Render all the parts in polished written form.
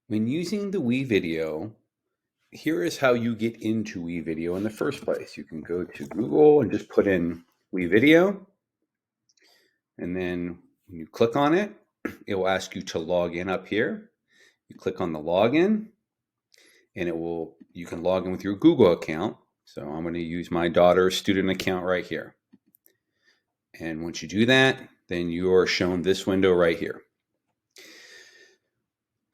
When using the WeVideo, here is how you get into WeVideo in the first place. You can go to Google and just put in WeVideo, and then when you click on it, it will ask you to log in up here. You click on the login, and you can log in with your Google account. So I'm going to use my daughter's student account right here. And once you do that, then you are shown this window right here.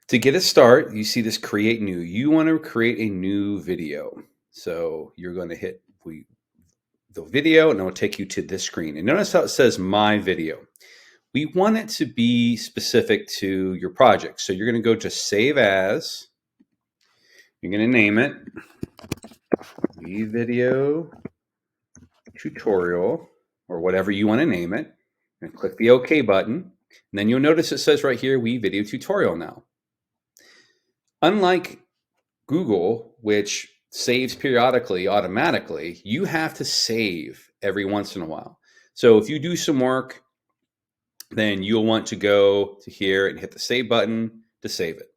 To get a start, you see this create new. You want to create a new video. So you're going to hit the video and it will take you to this screen. And notice how it says my video. We want it to be specific to your project. So you're going to go to save as. You're going to name it WeVideo tutorial or whatever you want to name it. And click the OK button. And then you'll notice it says right here WeVideo tutorial now. Unlike Google, which saves periodically automatically, you have to save every once in a while. So if you do some work, then you'll want to go to here and hit the save button to save it.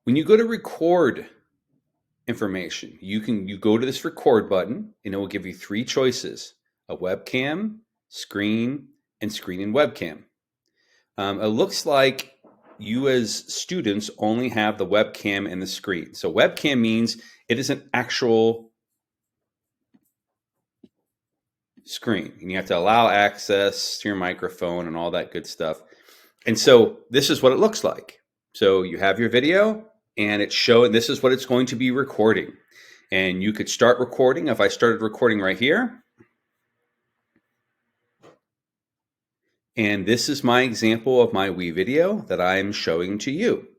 When you go to record information, you go to this record button and it will give you three choices: a webcam, screen, and screen and webcam. It looks like you as students only have the webcam and the screen. So webcam means it is an actual screen and you have to allow access to your microphone and all that good stuff. And so this is what it looks like. So you have your video and it's showing, this is what it's going to be recording. And you could start recording. If I started recording right here, and this is my example of my WeVideo that I'm showing to you.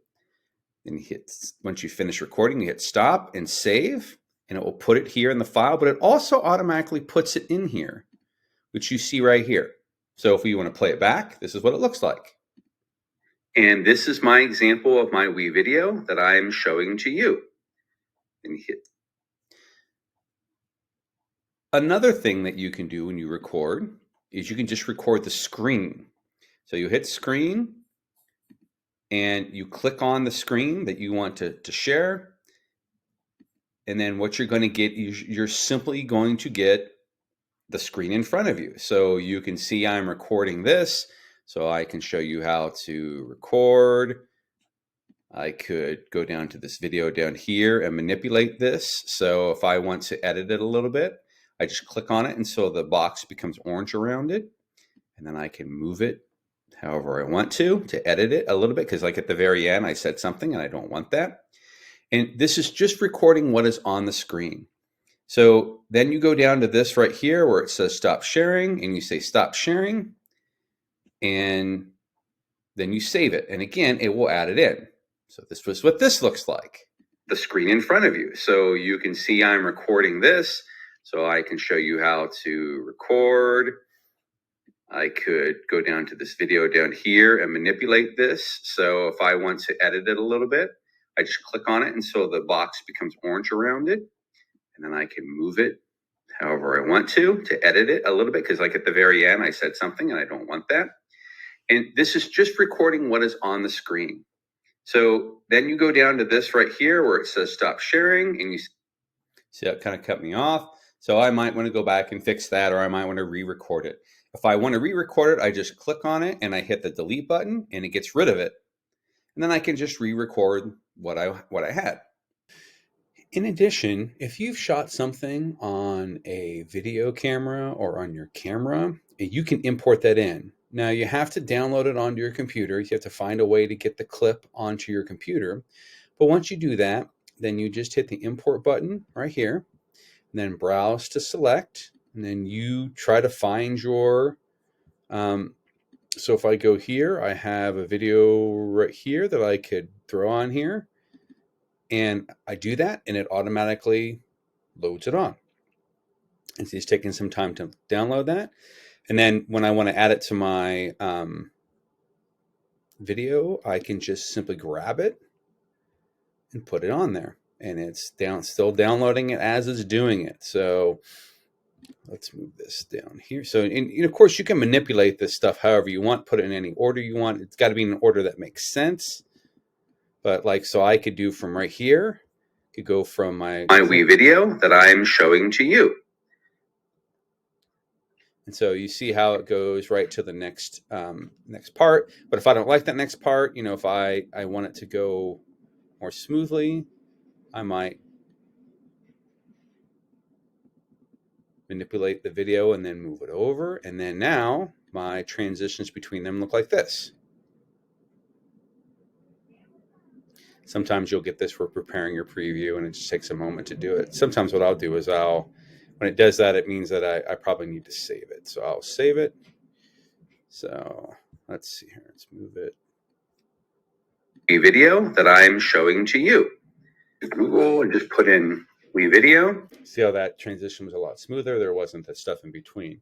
And once you finish recording, you hit stop and save, and it will put it here in the file, but it also automatically puts it in here, which you see right here. So if we want to play it back, this is what it looks like. And this is my example of my WeVideo that I'm showing to you. And hit. Another thing that you can do when you record is you can just record the screen. So you hit screen and you click on the screen that you want to share. And then what you're going to get is you're simply going to get the screen in front of you. So you can see I'm recording this. So I can show you how to record. I could go down to this video down here and manipulate this. So if I want to edit it a little bit, I just click on it and so the box becomes orange around it. And then I can move it however I want to edit it a little bit, because like at the very end I said something and I don't want that. And this is just recording what is on the screen. So then you go down to this right here where it says stop sharing, and you say stop sharing, and then you save it. And again, it will add it in. So this was what this looks like. The screen in front of you. So you can see I'm recording this. So I can show you how to record. I could go down to this video down here and manipulate this. So if I want to edit it a little bit, I just click on it and so the box becomes orange around it. And then I can move it however I want to edit it a little bit, because like at the very end I said something and I don't want that. And this is just recording what is on the screen. So then you go down to this right here where it says stop sharing, and you see that kind of cut me off. So I might want to go back and fix that, or I might want to re-record it. If I want to re-record it, I just click on it and I hit the delete button and it gets rid of it. And then I can just re-record what I had. In addition, if you've shot something on a video camera or on your camera, you can import that in. Now you have to download it onto your computer. You have to find a way to get the clip onto your computer. But once you do that, then you just hit the import button right here, and then browse to select, and then you try to find your, so if I go here, I have a video right here that I could throw on here, and I do that, and it automatically loads it on. And so it's taking some time to download that. And then when I want to add it to my video, I can just simply grab it and put it on there. And it's still downloading it as it's doing it. So Let's move this down here. So, and of course, you can manipulate this stuff however you want, put it in any order you want. It's got to be in an order that makes sense. But like, so I could do from right here, could go from my WeVideo that I'm showing to you. And so you see how it goes right to the next next part. But if I don't like that next part, if I want it to go more smoothly, I might manipulate the video and then move it over. And then now my transitions between them look like this. Sometimes you'll get this for preparing your preview and it just takes a moment to do it. Sometimes what I'll do is when it does that, it means that I probably need to save it. So I'll save it. So let's see here. Let's move it. WeVideo that I'm showing to you. Google and just put in WeVideo. See how that transition was a lot smoother. There wasn't the stuff in between.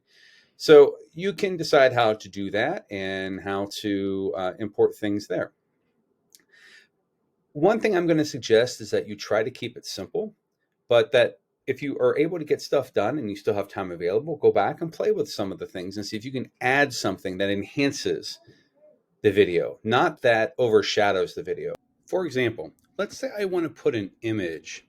So you can decide how to do that and how to import things there. One thing I'm going to suggest is that you try to keep it simple, but that if you are able to get stuff done and you still have time available, go back and play with some of the things and see if you can add something that enhances the video, not that overshadows the video. For example, let's say I want to put an image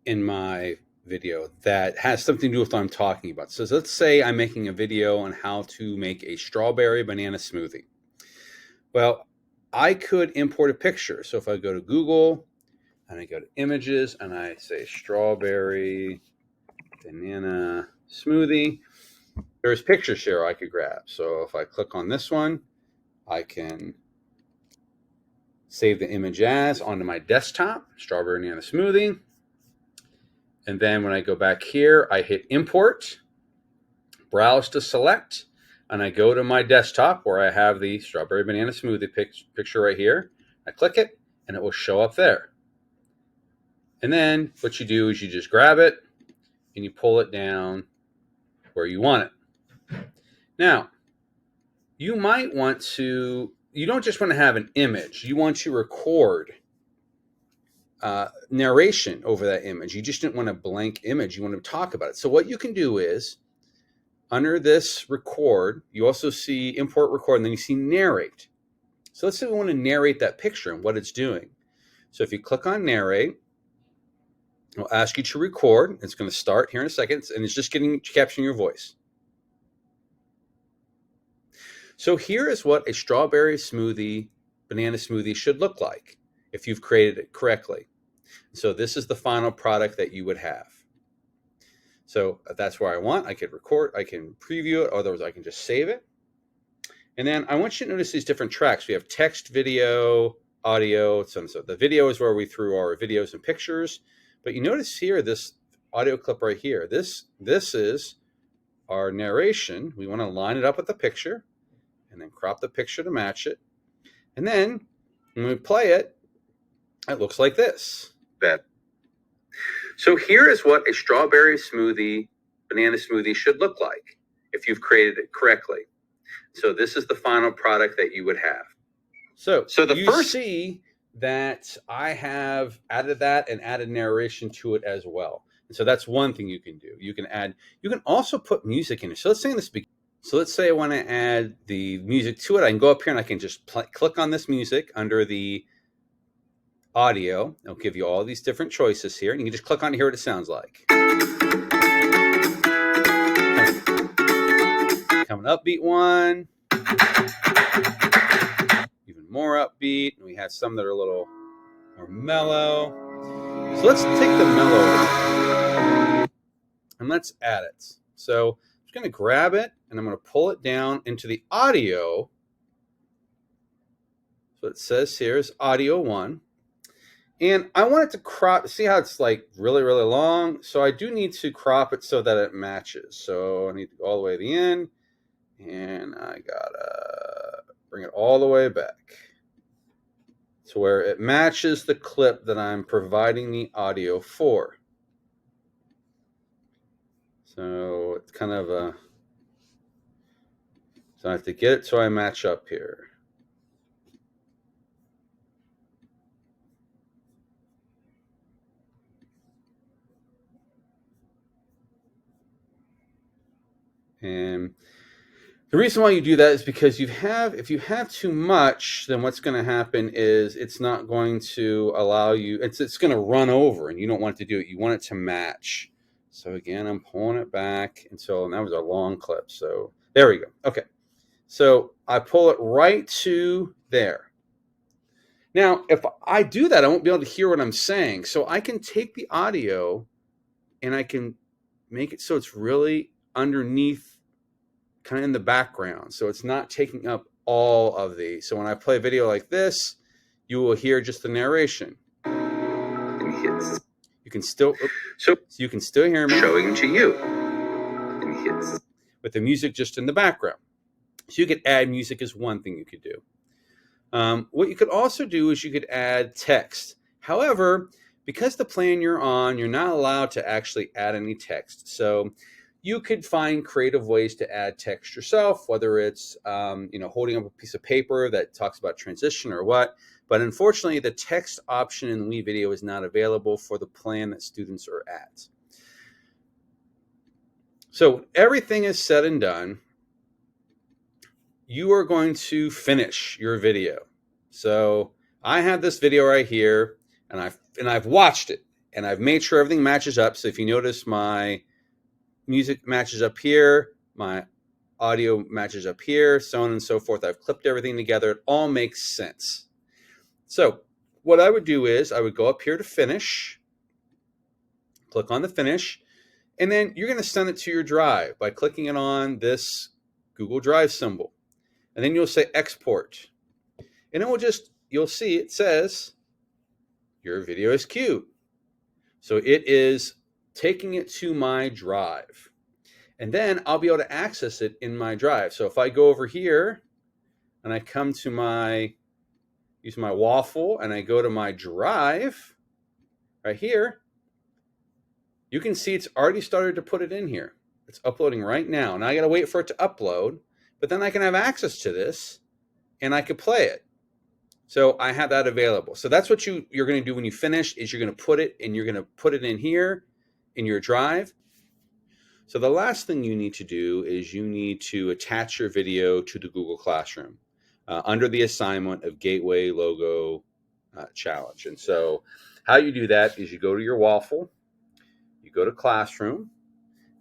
in my video that has something to do with what I'm talking about. So let's say I'm making a video on how to make a strawberry banana smoothie. Well, I could import a picture. So if I go to Google and I go to images and I say strawberry banana smoothie, there's pictures here I could grab. So if I click on this one, I can save the image as onto my desktop, strawberry banana smoothie. And then when I go back here, I hit import, browse to select, and I go to my desktop where I have the strawberry banana smoothie picture right here. I click it and it will show up there. And then what you do is you just grab it and you pull it down where you want it. Now, you might want to, you don't just want to have an image, you want to record narration over that image. You just didn't want a blank image, you want to talk about it. So what you can do is, under this record, you also see import record, and then you see narrate. So let's say we want to narrate that picture and what it's doing. So if you click on narrate, it'll ask you to record. It's going to start here in a second, and it's just capturing your voice. So here is what a strawberry smoothie, banana smoothie should look like if you've created it correctly. So this is the final product that you would have. So if that's where I want, I could record, I can preview it, otherwise I can just save it. And then I want you to notice these different tracks. We have text, video, audio, so on. So the video is where we threw our videos and pictures. But you notice here, this audio clip right here, this is our narration. We want to line it up with the picture and then crop the picture to match it. And then when we play it, it looks like this. So here is what a strawberry smoothie, banana smoothie should look like if you've created it correctly. So this is the final product that you would have. So you see that I have added that and added narration to it as well. And so that's one thing you can do. You can also put music in it. So let's say in this beginning, so let's say I want to add the music to it. I can go up here and I can just click on this music under the audio. It'll give you all these different choices here, and you can just click on to hear what it sounds like. Coming upbeat one, even more upbeat, and we have some that are a little more mellow. So let's take the mellow and let's add it. So I'm just going to grab it and I'm going to pull it down into the audio. So it says here is audio 1. And I want it to crop, see how it's like really, really long? So I do need to crop it so that it matches. So I need to go all the way to the end. And I gotta bring it all the way back to where it matches the clip that I'm providing the audio for. So it's kind of a, so I have to get it so I match up here. And the reason why you do that is because if you have too much, then what's going to happen is it's not going to allow you, it's going to run over, and you don't want it to do it. You want it to match. So again, I'm pulling it back until, and that was a long clip. So there we go. Okay. So I pull it right to there. Now, if I do that, I won't be able to hear what I'm saying. So I can take the audio and I can make it so it's really underneath, kind of in the background. So it's not taking up all of the. So when I play a video like this, you will hear just the narration. And hits. You can still, so you can still hear me showing to you. And hits. With the music just in the background. So you could add music as one thing you could do. What you could also do is you could add text. However, because the plan you're on, you're not allowed to actually add any text. So you could find creative ways to add text yourself, whether it's holding up a piece of paper that talks about transition or what. But unfortunately, the text option in WeVideo is not available for the plan that students are at. So everything is said and done. You are going to finish your video. So I have this video right here, and I've watched it, and I've made sure everything matches up. So if you notice, my music matches up here, my audio matches up here, so on and so forth. I've clipped everything together. It all makes sense. So what I would do is I would go up here to finish, click on the finish, and then you're going to send it to your drive by clicking it on this Google Drive symbol. And then you'll say export. And it will just, you'll see it says your video is queued. So it is taking it to my drive. And then I'll be able to access it in my drive. So if I go over here and I come to use my waffle and I go to my drive right here, you can see it's already started to put it in here. It's uploading right now. Now I got to wait for it to upload, but then I can have access to this and I could play it. So I have that available. So that's what you're going to do when you finish, is you're going to put it in here in your drive. So the last thing you need to do is you need to attach your video to the Google Classroom under the assignment of Gateway Logo Challenge. And so how you do that is you go to your waffle, you go to Classroom,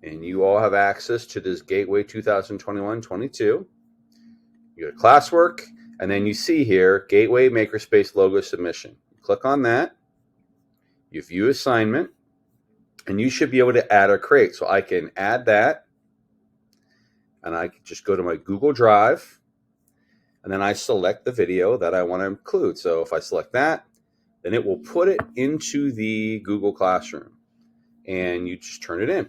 and you all have access to this Gateway 2021-22. You go to Classwork, and then you see here, Gateway Makerspace Logo Submission. Click on that, you view assignment, and you should be able to add or create. So I can add that, and I can just go to my Google Drive, and then I select the video that I want to include. So if I select that, then it will put it into the Google Classroom, and you just turn it in.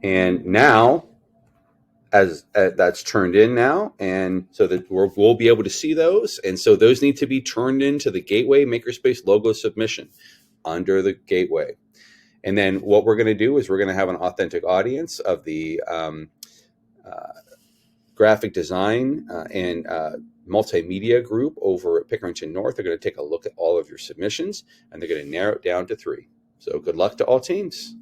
And now, as that's turned in now, and so that we'll be able to see those. And so those need to be turned into the Gateway Makerspace Logo Submission under the Gateway. And then what we're going to do is we're going to have an authentic audience of the graphic design and multimedia group over at Pickerington North. They're going to take a look at all of your submissions, and they're going to narrow it down to 3. So good luck to all teams.